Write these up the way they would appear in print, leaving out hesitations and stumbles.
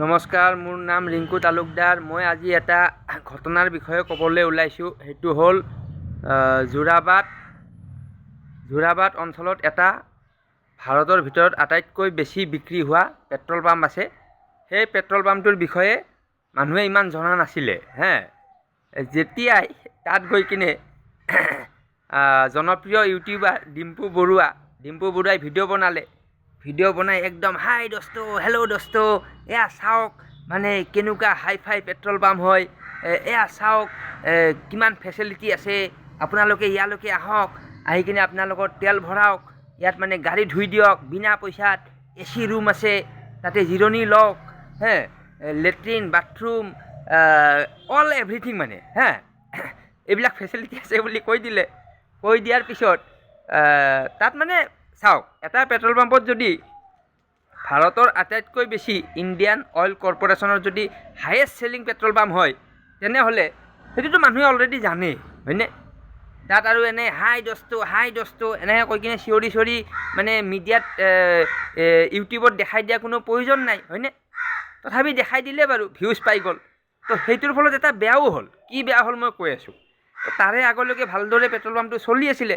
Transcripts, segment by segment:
নমস্কাৰ, মোৰ নাম ৰিংকু তালুকদাৰ। মই আজি এটা ঘটনাৰ বিষয়ে ক'বলৈ ওলাইছোঁ। সেইটো হ'ল যোৰাবাট অঞ্চলত এটা ভাৰতৰ ভিতৰত আটাইতকৈ বেছি বিক্ৰী হোৱা পেট্ৰল পাম্প আছে। সেই পেট্ৰল পাম্পটোৰ বিষয়ে মানুহে ইমান জনা নাছিলে। যেতিয়াই তাত গৈ কিনে জনপ্ৰিয় ইউটিউবাৰ ডিম্পু বৰুৱাই ভিডিঅ' বনাই একদম হাই দোস্ত, হেল্ল' দোস্ত, এয়া চাওক মানে কেনেকুৱা হাই ফাই পেট্ৰল পাম্প হয়, এয়া চাওক কিমান ফেচিলিটি আছে, আপোনালোকে ইয়ালৈকে আহক, আহি কিনে আপোনালোকৰ তেল ভৰাওক, ইয়াত মানে গাড়ী ধুই দিয়ক বিনা পইচাত, AC ৰুম আছে, তাতে জিৰণি লওক, লেট্ৰিন বাথৰুম অল এভৰিথিং মানে এইবিলাক ফেচিলিটি আছে বুলি কৈ দিয়াৰ পিছত তাত মানে চাওক, এটা পেট্ৰল পাম্পত যদি ভাৰতৰ আটাইতকৈ বেছি ইণ্ডিয়ান অইল কৰ্পৰেশ্যনৰ যদি হায়েষ্ট চেলিং পেট্ৰল পাম্প হয়, তেনেহ'লে সেইটোতো মানুহে অলৰেডি জানেই, হয়নে? তাত আৰু এনে হাই দোস্ত এনেকৈ কৈ কিনে চিঞৰি মানে মিডিয়াত ইউটিউবত দেখাই দিয়া কোনো প্ৰয়োজন নাই, হয়নে? তথাপি দেখাই দিলে বাৰু ভিউজ পাই গ'ল। তো সেইটোৰ ফলত এটা বেয়াও হ'ল। কি বেয়া হ'ল মই কৈ আছোঁ। তাৰে আগলৈকে ভালদৰে পেট্ৰল পাম্পটো চলি আছিলে।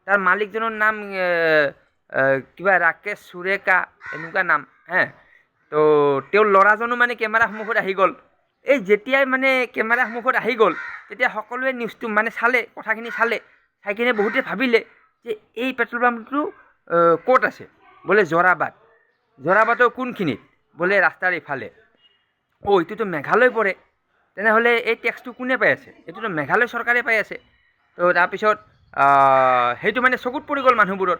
তাৰ মালিকজনৰ নাম কিবা ৰাকেশ সুৰেকা এনেকুৱা নাম। তো তেওঁৰ ল'ৰাজনো মানে কেমেৰা সন্মুখত আহি গ'ল। এই যেতিয়াই মানে কেমেৰা সন্মুখত আহি গ'ল, তেতিয়া সকলোৱে নিউজটো মানে কথাখিনি চাই কিনে বহুতে ভাবিলে যে এই পেট্ৰল পাম্পটো ক'ত আছে? বোলে যোৰাবাটৰ কোনখিনিত? বোলে ৰাস্তাৰ ইফালে। এইটোতো মেঘালয় পৰে। তেনেহ'লে এই টেক্সটো কোনে পাই আছে? এইটোতো মেঘালয় চৰকাৰে পাই আছে। তো তাৰপিছত সেইটো মানে চকুত পৰি গ'ল মানুহবোৰৰ।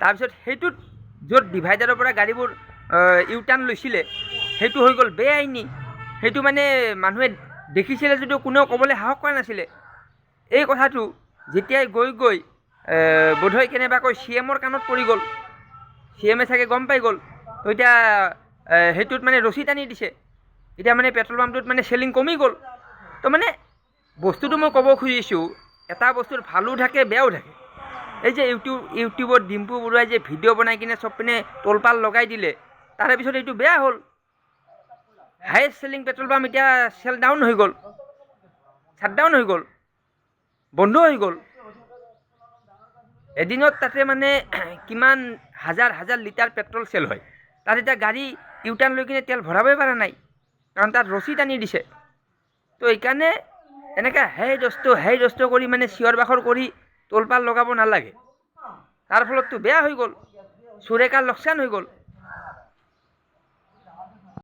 তাৰপিছত সেইটোত য'ত ডিভাইডাৰৰ পৰা গাড়ীবোৰ ইউটাৰ্ণ লৈছিলে, সেইটো হৈ গ'ল বেআইনী। সেইটো মানে মানুহে দেখিছিলে যদিও কোনেও ক'বলৈ সাহস কৰা নাছিলে। এই কথাটো যেতিয়াই গৈ বোধহয় কেনেবাকৈ CM-ৰ কাণত পৰি গ'ল। CM-এ চাগে গম পাই গ'ল। তো এতিয়া সেইটোত মানে ৰছী টানি দিছে। এতিয়া মানে পেট্ৰল পাম্পটোত মানে চেলিং কমি গ'ল। তো মানে বস্তুটো মই ক'ব খুজিছোঁ, এটা বস্তুৰ ভালো থাকে বেয়াও থাকে। এই যে ইউটিউবত ডিম্পু বৰুৱাই যে ভিডিঅ' বনাই কিনে চব পিনে তোলপাল লগাই দিলে, তাৰে পিছত এইটো বেয়া হ'ল। হায়েষ্ট চেলিং পেট্ৰল পাম্প এতিয়া শ্বাটডাউন হৈ গ'ল, বন্ধ হৈ গ'ল। এদিনত তাতে মানে কিমান হাজাৰ লিটাৰ পেট্ৰল চেল হয়। তাত এতিয়া গাড়ী ইউটাৰ্ণ লৈ কিনে তেল ভৰাবই পৰা নাই, কাৰণ তাত ৰছী টানি দিছে। তো এইকাৰণে এনেকৈ হেই দোস্ত কৰি মানে চিঞৰ বাখৰ কৰি তোলপাল লগাব নালাগে। তাৰ ফলততো বেয়া হৈ গ'ল, সুৰেকাৰ লোকচান হৈ গ'ল।